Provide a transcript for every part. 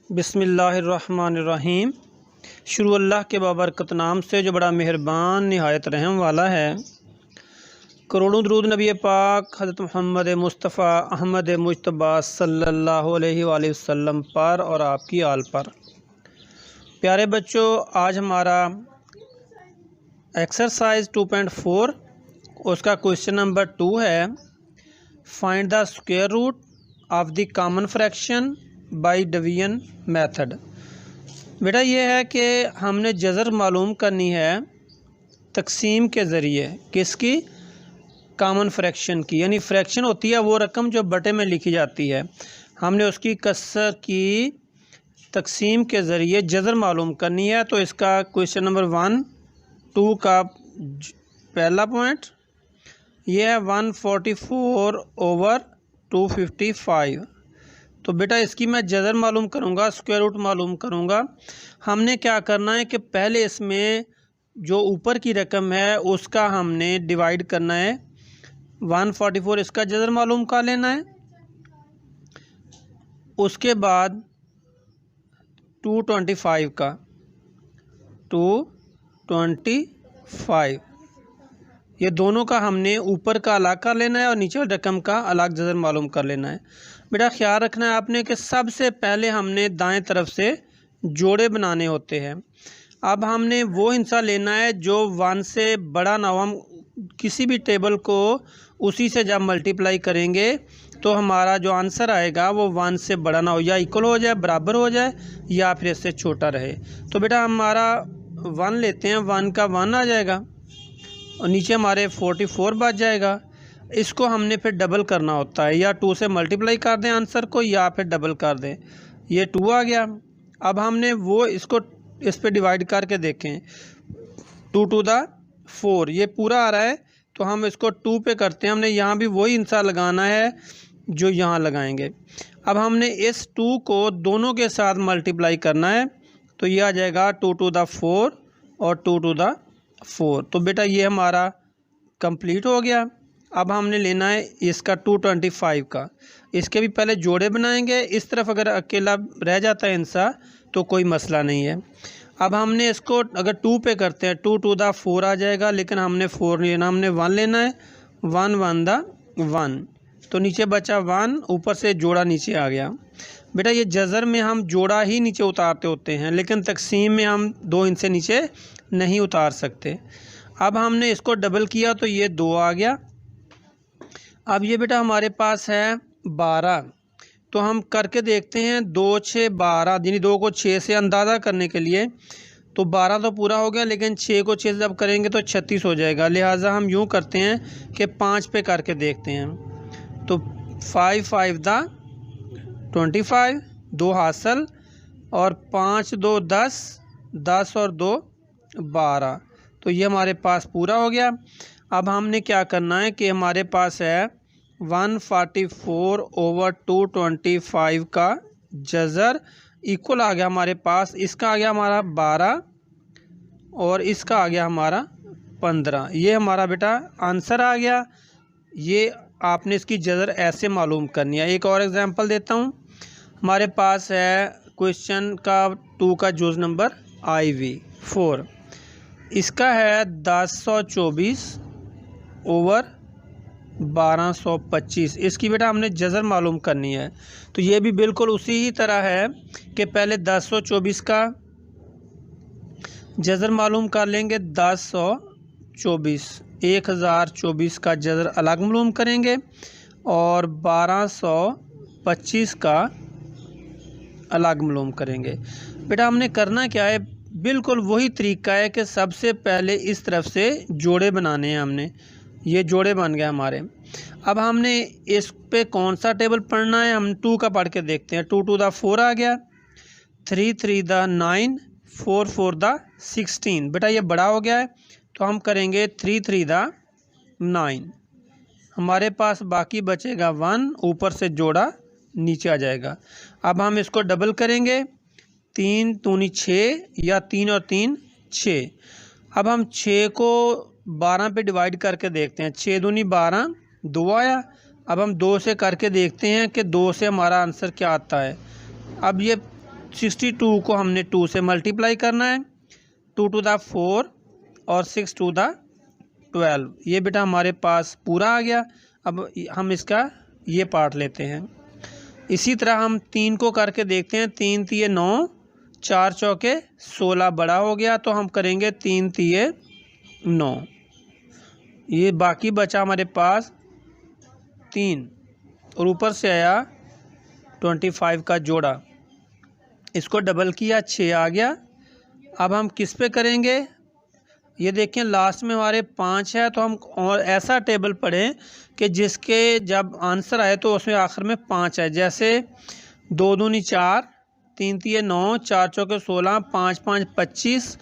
बिस्मिल्लाहिर्रहमानिर्रहीम। शुरू अल्लाह के बाबरकत नाम से जो बड़ा मेहरबान निहायत रहम वाला है। करोड़ों दरूद नबी पाक हज़रत मोहम्मद मुस्तफ़ा अहमद मुज्तबा सल्लल्लाहु अलैहि वसल्लम पर और आपकी आल पर। प्यारे बच्चों, आज हमारा एक्सरसाइज 2.4 उसका क्वेश्चन नंबर 2 है, find the square root of the common fraction by division method. बेटा ये है कि हमने जज़र मालूम करनी है तकसीम के ज़रिए, किसकी? कॉमन फ्रैक्शन की। यानी फ्रैक्शन होती है वो रकम जो बटे में लिखी जाती है, हमने उसकी कसर की तकसीम के ज़रिए जज़र मालूम करनी है। तो इसका क्वेश्चन नंबर 1, 2 का पहला पॉइंट ये है 144/255। तो बेटा इसकी मैं जज़र मालूम करूँगा, स्क्वायर रूट मालूम करूँगा। हमने क्या करना है कि पहले इसमें जो ऊपर की रकम है उसका हमने डिवाइड करना है। 144 इसका जज़र मालूम कर लेना है। उसके बाद 225 का 225 ये दोनों का हमने ऊपर का अलग कर लेना है और नीचे रकम का अलग जज़र मालूम कर लेना है। बेटा ख्याल रखना है आपने कि सबसे पहले हमने दाएं तरफ से जोड़े बनाने होते हैं। अब हमने वो हिस्सा लेना है जो 1 से बड़ा ना हो। हम किसी भी टेबल को उसी से जब मल्टीप्लाई करेंगे तो हमारा जो आंसर आएगा वो 1 से बड़ा ना हो, या इक्वल हो जाए, बराबर हो जाए, या फिर इससे छोटा रहे। तो बेटा हमारा 1 लेते हैं, 1 का 1 आ जाएगा और नीचे हमारे 44 बच जाएगा। इसको हमने फिर डबल करना होता है, या 2 से मल्टीप्लाई कर दें आंसर को, या फिर डबल कर दें। ये 2 आ गया। अब हमने वो इसको इस पे डिवाइड करके देखें, 2 to the 4 ये पूरा आ रहा है, तो हम इसको 2 पे करते हैं। हमने यहाँ भी वही इंसा लगाना है जो यहाँ लगाएंगे। अब हमने इस 2 को दोनों के साथ मल्टीप्लाई करना है, तो ये आ जाएगा 2 to the 4 और 2 to the 4। तो बेटा ये हमारा कंप्लीट हो गया। अब हमने लेना है इसका 225 का। इसके भी पहले जोड़े बनाएंगे। इस तरफ अगर अकेला रह जाता है इंसा तो कोई मसला नहीं है। अब हमने इसको अगर 2 पे करते हैं, 2 to the 4 आ जाएगा, लेकिन हमने 4 नहीं लेना, हमने 1 लेना है। 1 1 the 1, तो नीचे बचा 1, ऊपर से जोड़ा नीचे आ गया। बेटा ये जज़र में हम जोड़ा ही नीचे उतारते होते हैं, लेकिन तकसीम में हम 2 इनसे नीचे नहीं उतार सकते। अब हमने इसको डबल किया तो ये 2 आ गया। अब ये बेटा हमारे पास है 12, तो हम करके देखते हैं। 2 6 12, यानी 2 को 6 से अंदाज़ा करने के लिए, तो 12 तो पूरा हो गया, लेकिन 6 को 6 से जब करेंगे तो 36 हो जाएगा। लिहाजा हम यूँ करते हैं कि 5 पे करके देखते हैं। तो 5 5 the 25, 2 हासिल, और 5 2 10, 10 और 2 12, तो ये हमारे पास पूरा हो गया। अब हमने क्या करना है कि हमारे पास है 144/225 का जज़र इक्वल आ गया हमारे पास। इसका आ गया हमारा 12 और इसका आ गया हमारा 15। ये हमारा बेटा आंसर आ गया। ये आपने इसकी जज़र ऐसे मालूम करनी है। एक और एग्जांपल देता हूँ। हमारे पास है क्वेश्चन का 2 का जुज़ नंबर IV 4। इसका है 1024/1225। इसकी बेटा हमने जज़र मालूम करनी है। तो ये भी बिल्कुल उसी ही तरह है कि पहले 1024 का जज़र मालूम कर लेंगे। 1024 का जज़र अलग मालूम करेंगे, और 1225 का अलग मालूम करेंगे। बेटा हमने करना क्या है, बिल्कुल वही तरीका है कि सबसे पहले इस तरफ से जोड़े बनाने हैं। हमने ये जोड़े बन गए हमारे। अब हमने इस पे कौन सा टेबल पढ़ना है, हम 2 का पढ़ के देखते हैं। 2 to the 4 आ गया, 3 3 the 9, 4 4 the 16। बेटा ये बड़ा हो गया है, तो हम करेंगे 3 3 the 9। हमारे पास बाकी बचेगा 1, ऊपर से जोड़ा नीचे आ जाएगा। अब हम इसको डबल करेंगे, 3 दूनी 6, या 3 और 3 6। अब हम 6 को 12 पे डिवाइड करके देखते हैं। 6 दूनी 12, 2 आया। अब हम 2 से करके देखते हैं कि 2 से हमारा आंसर क्या आता है। अब ये 62 को हमने 2 से मल्टीप्लाई करना है, 2 टू द 4 और 6 टू द 12। ये बेटा हमारे पास पूरा आ गया। अब हम इसका ये पार्ट लेते हैं। इसी तरह हम 3 को करके देखते हैं। 3 तिये 9, 4 चौके 16 बड़ा हो गया, तो हम करेंगे 3 तिये 9। ये बाकी बचा हमारे पास 3 और ऊपर से आया 25 का जोड़ा, इसको डबल किया 6 आ गया। अब हम किस पे करेंगे, ये देखें लास्ट में हमारे 5 है, तो हम और ऐसा टेबल पढ़ें कि जिसके जब आंसर आए तो उसमें आखिर में 5 है। जैसे 2 दूनी 4, 3 तिये 9, 4 चौके 16, 5 5 25,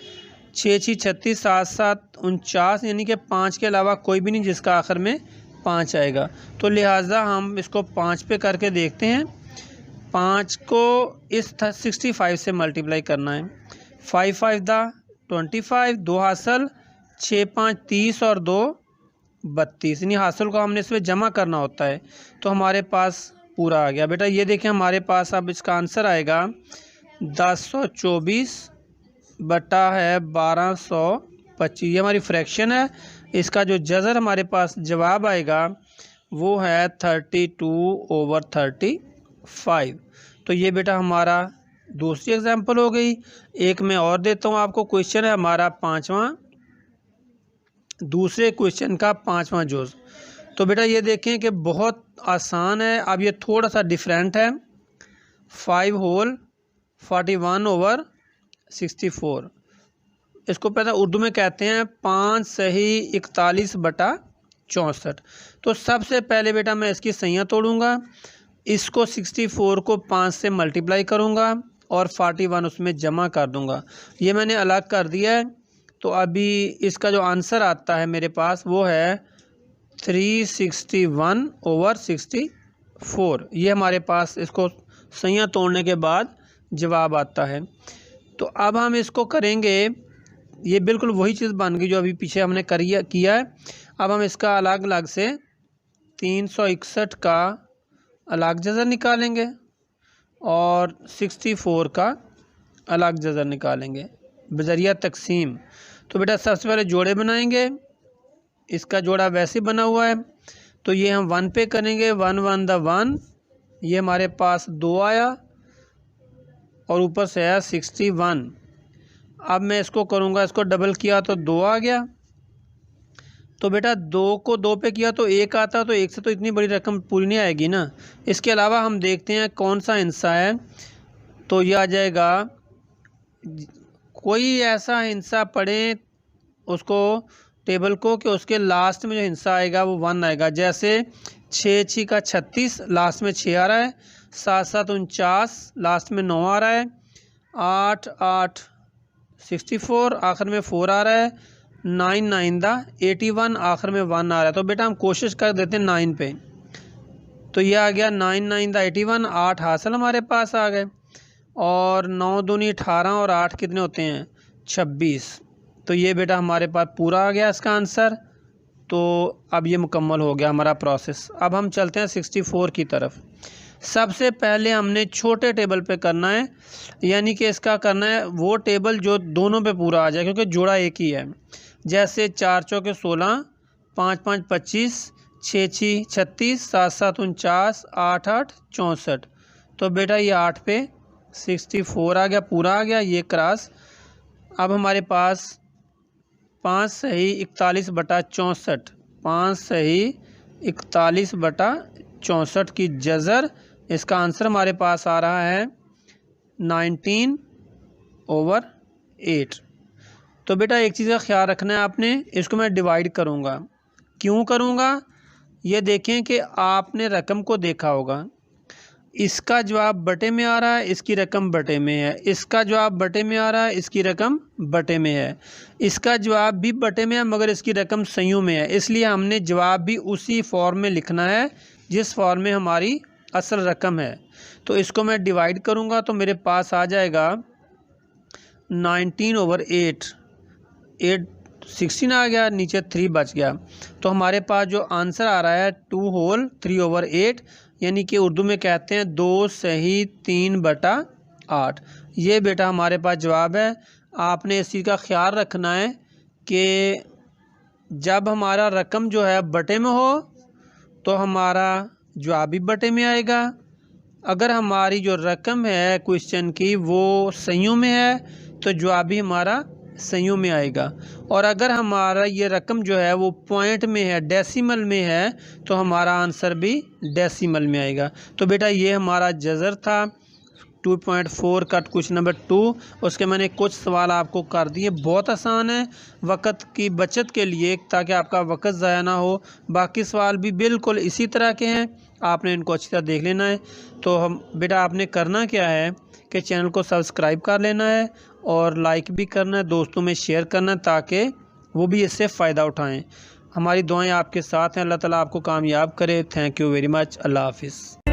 6 6 36, 7 7 49, यानी कि 5 के अलावा कोई भी नहीं जिसका आखिर में 5 आएगा। तो लिहाजा हम इसको 5 पे करके देखते हैं। 5 को इस 65 से मल्टीप्लाई करना है। 5 5 दा 25, 2 हासिल, 6 5 30 और 2 32, यानी हासिल को हमने इसमें जमा करना होता है। तो हमारे पास पूरा आ गया। बेटा ये देखें हमारे पास अब इसका आंसर आएगा 1024 बटा है 1225। ये हमारी फ्रैक्शन है। इसका जो जज़र हमारे पास जवाब आएगा वो है 32/35। तो ये बेटा हमारा दूसरी एग्जाम्पल हो गई। एक मैं और देता हूँ आपको। क्वेश्चन है हमारा 5वां, दूसरे क्वेश्चन का 5वां जोज़। तो बेटा ये देखें कि बहुत आसान है। अब ये थोड़ा सा डिफरेंट है। 5 होल 41/64। इसको पहले उर्दू में कहते हैं 5 सही 41/64। तो सबसे पहले बेटा मैं इसकी सहियाँ तोड़ूंगा। इसको 64 को 5 से मल्टीप्लाई करूंगा और 41 उसमें जमा कर दूंगा। ये मैंने अलग कर दिया है। तो अभी इसका जो आंसर आता है मेरे पास वो है 361/64। ये हमारे पास इसको सहियाँ तोड़ने के बाद जवाब आता है। तो अब हम इसको करेंगे, ये बिल्कुल वही चीज़ बन गई जो अभी पीछे हमने किया है। अब हम इसका अलग अलग से 361 का अलग जज़र निकालेंगे और 64 का अलग जज़र निकालेंगे बज़रिया तकसीम। तो बेटा सबसे पहले जोड़े बनाएंगे। इसका जोड़ा वैसे बना हुआ है, तो ये हम 1 पे करेंगे। 1 1 द 1, ये हमारे पास 2 आया और ऊपर से आया 61। अब मैं इसको करूँगा, इसको डबल किया तो 2 आ गया। तो बेटा 2 को 2 पे किया तो 1 आता, तो 1 से तो इतनी बड़ी रकम पूरी नहीं आएगी ना। इसके अलावा हम देखते हैं कौन सा हिस्सा है। तो ये आ जाएगा, कोई ऐसा हिस्सा पढ़ें उसको टेबल को कि उसके लास्ट में जो हिस्सा आएगा वो 1 आएगा। जैसे 6 6 का 36, लास्ट में 6 आ रहा है। 7 7 49, लास्ट में 9 आ रहा है। 8 8 64, आखिर में 4 आ रहा है। 9 9 दा 81, आखिर में 1 आ रहा है। तो बेटा हम कोशिश कर देते हैं 9 पे। तो ये आ गया 9 9 दा 81, 8 हासिल हमारे पास आ गए। और 9 दूनी 18 और 8 कितने होते हैं 26। तो ये बेटा हमारे पास पूरा आ गया इसका आंसर। तो अब ये मुकम्मल हो गया हमारा प्रोसेस। अब हम चलते हैं 64 की तरफ। सबसे पहले हमने छोटे टेबल पे करना है, यानी कि इसका करना है वो टेबल जो दोनों पे पूरा आ जाए, क्योंकि जोड़ा एक ही है। जैसे 4 चौके 16, 5 5 25, 6 6 36, 7 7 49, 8 8 64। तो बेटा ये 8 पे 64 आ गया, पूरा आ गया ये क्रॉस। अब हमारे पास 5 सही 41/64, 5 सही 41/64 की जज़र। इसका आंसर हमारे पास आ रहा है 19/8। तो बेटा एक चीज़ का ख्याल रखना है आपने, इसको मैं डिवाइड करूँगा। क्यों करूँगा, ये देखें कि आपने रकम को देखा होगा। इसका जवाब बटे में आ रहा है, इसकी रकम बटे में है। इसका जवाब बटे में आ रहा है, इसकी रकम बटे में है। इसका जवाब भी बटे में है मगर इसकी रकम संयुं में है। इसलिए हमने जवाब भी उसी फॉर्म में लिखना है जिस फॉर्म में हमारी असल रकम है। तो इसको मैं डिवाइड करूँगा तो मेरे पास आ जाएगा 19/8। 8 16 आ गया, नीचे 3 बच गया। तो हमारे पास जो आंसर आ रहा है 2 होल 3/8, यानी कि उर्दू में कहते हैं 2 सही 3/8। ये बेटा हमारे पास जवाब है। आपने इस चीज़ का ख्याल रखना है कि जब हमारा रकम जो है बटे में हो तो हमारा जवाब भी बटे में आएगा। अगर हमारी जो रकम है क्वेश्चन की वो संयों में है तो जवाब भी हमारा संयों में आएगा। और अगर हमारा ये रकम जो है वो पॉइंट में है, डेसिमल में है, तो हमारा आंसर भी डेसिमल में आएगा। तो बेटा ये हमारा जज़र था 2.4 का क्वेश्चन नंबर 2। उसके मैंने कुछ सवाल आपको कर दिए, बहुत आसान है वक़्त की बचत के लिए, ताकि आपका वक़्त ज़ाया ना हो। बाकी सवाल भी बिल्कुल इसी तरह के हैं, आपने इनको अच्छी तरह देख लेना है। तो हम बेटा आपने करना क्या है कि चैनल को सब्सक्राइब कर लेना है और लाइक भी करना है, दोस्तों में शेयर करना है, ताकि वो भी इससे फ़ायदा उठाएँ। हमारी दुआएं आपके साथ हैं। अल्लाह ताला आपको कामयाब करे। Thank you very much. अल्लाह हाफ़िज़।